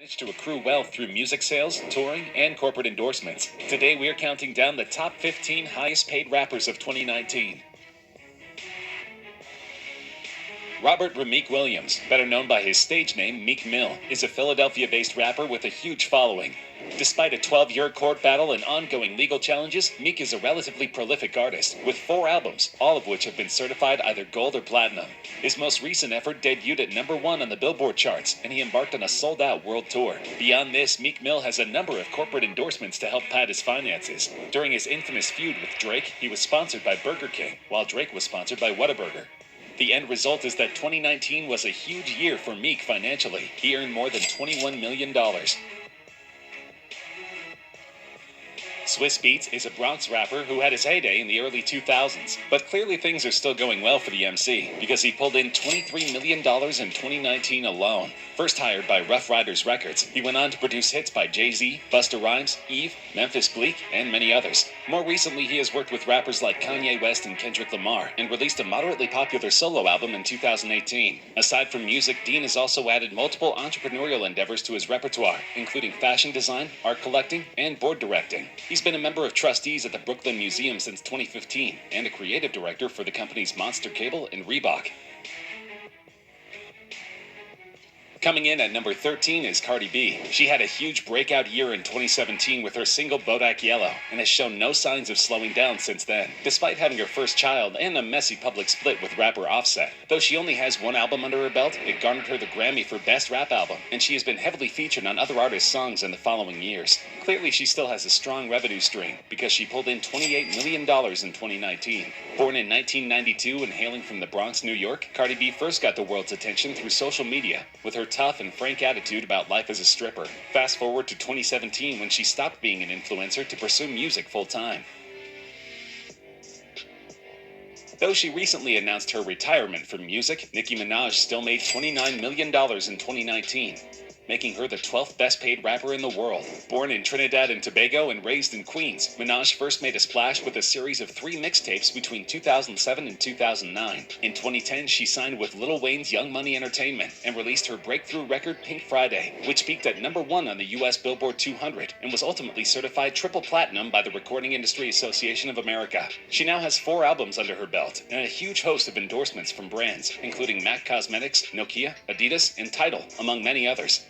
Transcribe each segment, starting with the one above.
Managed to accrue wealth through music sales, touring, and corporate endorsements. Today we are counting down the top 15 highest paid rappers of 2019. Robert Rameek Williams, better known by his stage name Meek Mill, is a Philadelphia-based rapper with a huge following. Despite a 12-year court battle and ongoing legal challenges, Meek is a relatively prolific artist, with 4 albums, all of which have been certified either gold or platinum. His most recent effort debuted at #1 on the Billboard charts, and he embarked on a sold-out world tour. Beyond this, Meek Mill has a number of corporate endorsements to help pad his finances. During his infamous feud with Drake, he was sponsored by Burger King, while Drake was sponsored by Whataburger. The end result is that 2019 was a huge year for Meek financially. He earned more than $21 million. Swizz Beatz is a Bronx rapper who had his heyday in the early 2000s, but clearly things are still going well for the MC because he pulled in $23 million in 2019 alone. First hired by Ruff Ryders Records, he went on to produce hits by Jay-Z, Busta Rhymes, Eve, Memphis Bleek, and many others. More recently, he has worked with rappers like Kanye West and Kendrick Lamar and released a moderately popular solo album in 2018. Aside from music, Dean has also added multiple entrepreneurial endeavors to his repertoire, including fashion design, art collecting, and board directing. He's been a member of trustees at the Brooklyn Museum since 2015 and a creative director for the companies Monster Cable and Reebok. Coming in at number 13 is Cardi B. She had a huge breakout year in 2017 with her single Bodak Yellow and has shown no signs of slowing down since then, despite having her first child and a messy public split with rapper Offset. Though she only has 1 album under her belt, it garnered her the Grammy for Best Rap Album, and she has been heavily featured on other artists' songs in the following years. Clearly, she still has a strong revenue stream because she pulled in $28 million in 2019. Born in 1992 and hailing from the Bronx, New York, Cardi B first got the world's attention through social media with her tough and frank attitude about life as a stripper. Fast forward to 2017 when she stopped being an influencer to pursue music full-time. Though she recently announced her retirement from music, Nicki Minaj still made $29 million in 2019. Making her the 12th best paid rapper in the world. Born in Trinidad and Tobago and raised in Queens, Minaj first made a splash with a series of 3 mixtapes between 2007 and 2009. In 2010, she signed with Lil Wayne's Young Money Entertainment and released her breakthrough record Pink Friday, which peaked at #1 on the US Billboard 200 and was ultimately certified triple platinum by the Recording Industry Association of America. She now has 4 albums under her belt and a huge host of endorsements from brands, including MAC Cosmetics, Nokia, Adidas, and Tidal, among many others.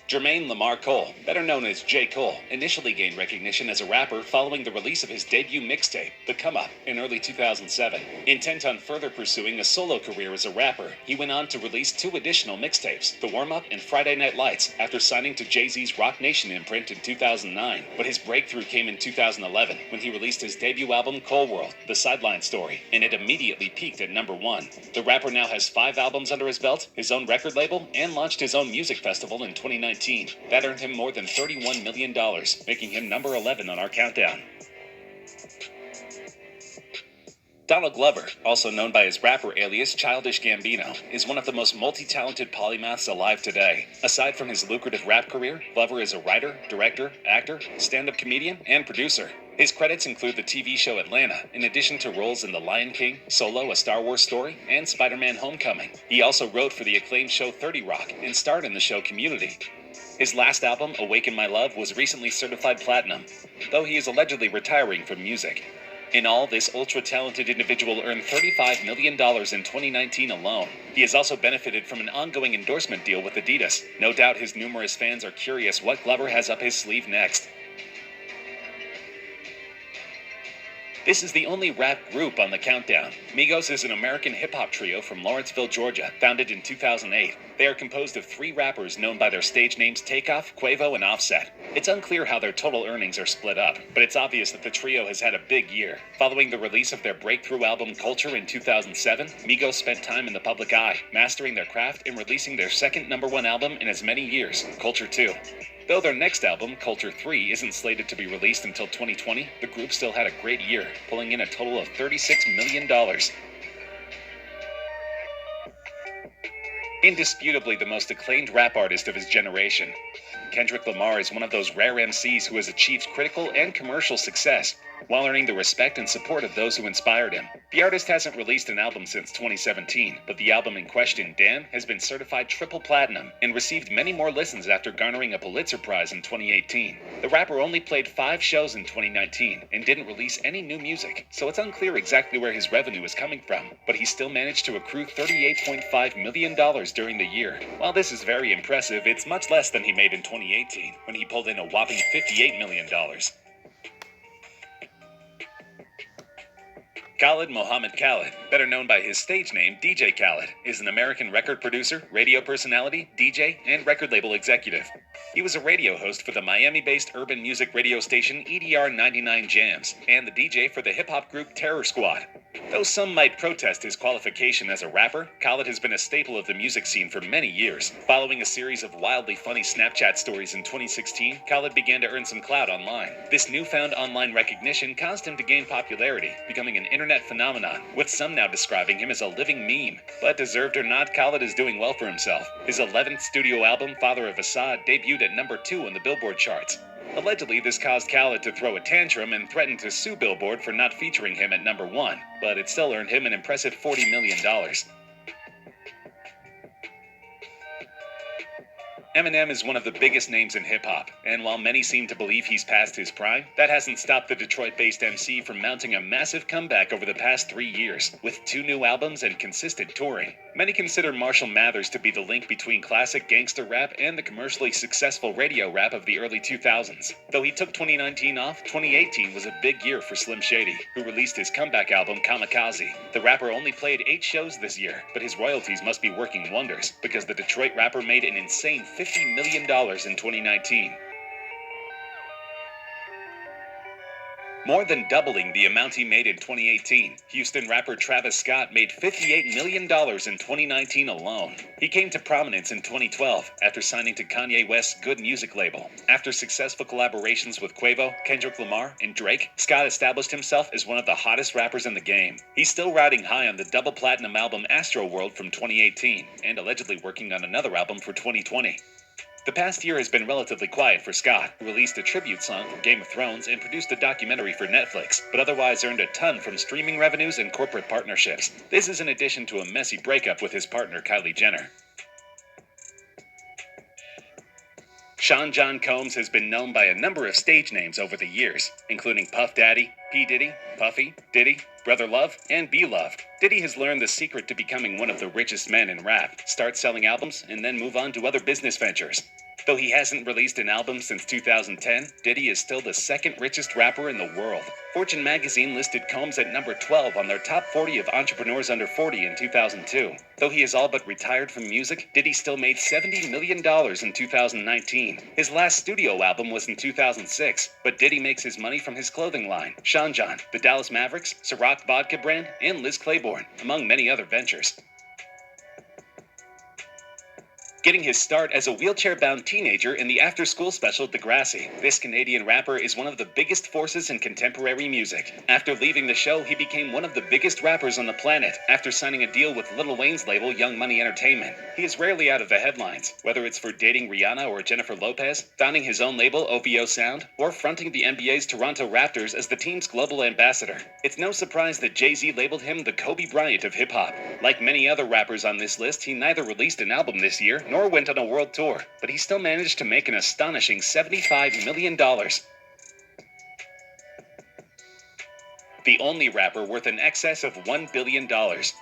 Jermaine Lamar Cole, better known as J. Cole, initially gained recognition as a rapper following the release of his debut mixtape, The Come Up, in early 2007. Intent on further pursuing a solo career as a rapper, he went on to release 2 additional mixtapes, The Warm Up and Friday Night Lights, after signing to Jay-Z's Roc Nation imprint in 2009. But his breakthrough came in 2011, when he released his debut album Cole World, The Sideline Story, and it immediately peaked at #1. The rapper now has 5 albums under his belt, his own record label, and launched his own music festival in 2019. That earned him more than $31 million, making him number 11 on our countdown. Donald Glover, also known by his rapper alias Childish Gambino, is one of the most multi-talented polymaths alive today. Aside from his lucrative rap career, Glover is a writer, director, actor, stand-up comedian, and producer. His credits include the TV show Atlanta, in addition to roles in The Lion King, Solo: A Star Wars Story, and Spider-Man: Homecoming. He also wrote for the acclaimed show 30 Rock and starred in the show Community. His last album, Awaken My Love, was recently certified platinum, though he is allegedly retiring from music. In all, this ultra-talented individual earned $35 million in 2019 alone. He has also benefited from an ongoing endorsement deal with Adidas. No doubt his numerous fans are curious what Glover has up his sleeve next. This is the only rap group on the countdown. Migos is an American hip-hop trio from Lawrenceville, Georgia, founded in 2008. They are composed of 3 rappers known by their stage names Takeoff, Quavo, and Offset. It's unclear how their total earnings are split up, but it's obvious that the trio has had a big year. Following the release of their breakthrough album Culture in 2007, Migos spent time in the public eye, mastering their craft and releasing their second #1 album in as many years, Culture 2. Though their next album, Culture 3, isn't slated to be released until 2020, the group still had a great year, pulling in a total of $36 million. Indisputably the most acclaimed rap artist of his generation, Kendrick Lamar is one of those rare MCs who has achieved critical and commercial success, while earning the respect and support of those who inspired him. The artist hasn't released an album since 2017, but the album in question, Damn, has been certified triple platinum and received many more listens after garnering a Pulitzer Prize in 2018. The rapper only played 5 shows in 2019 and didn't release any new music, so it's unclear exactly where his revenue is coming from, but he still managed to accrue $38.5 million during the year. While this is very impressive, it's much less than he made in 2018, when he pulled in a whopping $58 million. Khaled Mohammed Khaled, better known by his stage name DJ Khaled, is an American record producer, radio personality, DJ, and record label executive. He was a radio host for the Miami-based urban music radio station EDR 99 Jams, and the DJ for the hip-hop group Terror Squad. Though some might protest his qualification as a rapper, Khaled has been a staple of the music scene for many years. Following a series of wildly funny Snapchat stories in 2016, Khaled began to earn some clout online. This newfound online recognition caused him to gain popularity, becoming an internet phenomenon, with some now describing him as a living meme. But deserved or not, Khaled is doing well for himself. His 11th studio album, Father of Assad, debuted at number 2 on the Billboard charts. Allegedly, this caused Khaled to throw a tantrum and threaten to sue Billboard for not featuring him at number 1, but it still earned him an impressive $40 million. Eminem is one of the biggest names in hip-hop, and while many seem to believe he's past his prime, that hasn't stopped the Detroit-based MC from mounting a massive comeback over the past 3 years, with 2 new albums and consistent touring. Many consider Marshall Mathers to be the link between classic gangster rap and the commercially successful radio rap of the early 2000s. Though he took 2019 off, 2018 was a big year for Slim Shady, who released his comeback album Kamikaze. The rapper only played 8 shows this year, but his royalties must be working wonders, because the Detroit rapper made an insane $50 million in 2019. More than doubling the amount he made in 2018, Houston rapper Travis Scott made $58 million in 2019 alone. He came to prominence in 2012 after signing to Kanye West's Good Music label. After successful collaborations with Quavo, Kendrick Lamar, and Drake, Scott established himself as one of the hottest rappers in the game. He's still riding high on the double platinum album Astroworld from 2018, and allegedly working on another album for 2020. The past year has been relatively quiet for Scott, who released a tribute song for Game of Thrones and produced a documentary for Netflix, but otherwise earned a ton from streaming revenues and corporate partnerships. This is in addition to a messy breakup with his partner Kylie Jenner. Sean John Combs has been known by a number of stage names over the years, including Puff Daddy, P. Diddy, Puffy, Diddy, Brother Love, and B Love. Diddy has learned the secret to becoming one of the richest men in rap: start selling albums and then move on to other business ventures. Though he hasn't released an album since 2010, Diddy is still the second richest rapper in the world. Fortune magazine listed Combs at number 12 on their top 40 of entrepreneurs under 40 in 2002. Though he is all but retired from music, Diddy still made $70 million in 2019. His last studio album was in 2006, but Diddy makes his money from his clothing line, Sean John, the Dallas Mavericks, Ciroc Vodka brand, and Liz Claiborne, among many other ventures. Getting his start as a wheelchair-bound teenager in the after-school special Degrassi, this Canadian rapper is one of the biggest forces in contemporary music. After leaving the show, he became one of the biggest rappers on the planet after signing a deal with Lil Wayne's label Young Money Entertainment. He is rarely out of the headlines, whether it's for dating Rihanna or Jennifer Lopez, founding his own label OVO Sound, or fronting the NBA's Toronto Raptors as the team's global ambassador. It's no surprise that Jay-Z labeled him the Kobe Bryant of hip-hop. Like many other rappers on this list, he neither released an album this year nor went on a world tour, but he still managed to make an astonishing $75 million. The only rapper worth in excess of $1 billion,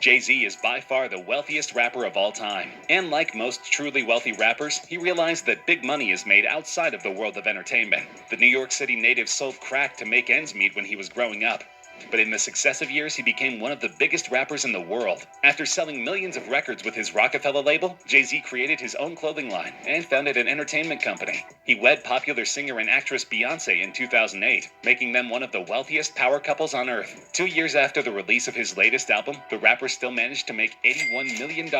Jay-Z is by far the wealthiest rapper of all time. And like most truly wealthy rappers, he realized that big money is made outside of the world of entertainment. The New York City native sold crack to make ends meet when he was growing up. But in the successive years, he became one of the biggest rappers in the world. After selling millions of records with his Rockefeller label, Jay-Z created his own clothing line and founded an entertainment company. He wed popular singer and actress Beyoncé in 2008, making them one of the wealthiest power couples on earth. 2 years after the release of his latest album, the rapper still managed to make $81 million.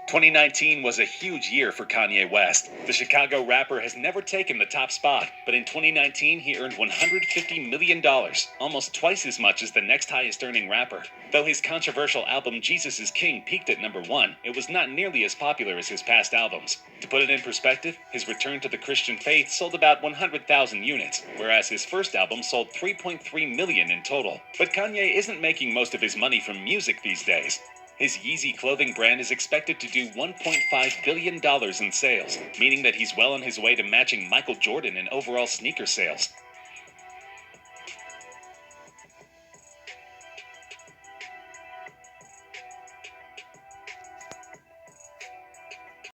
2019 was a huge year for Kanye West. The Chicago rapper has never taken the top spot, but in 2019 he earned $150 million, almost twice as much as the next highest earning rapper. Though his controversial album Jesus is King peaked at number 1, it was not nearly as popular as his past albums. To put it in perspective, his return to the Christian faith sold about 100,000 units, whereas his first album sold 3.3 million in total. But Kanye isn't making most of his money from music these days. His Yeezy clothing brand is expected to do $1.5 billion in sales, meaning that he's well on his way to matching Michael Jordan in overall sneaker sales.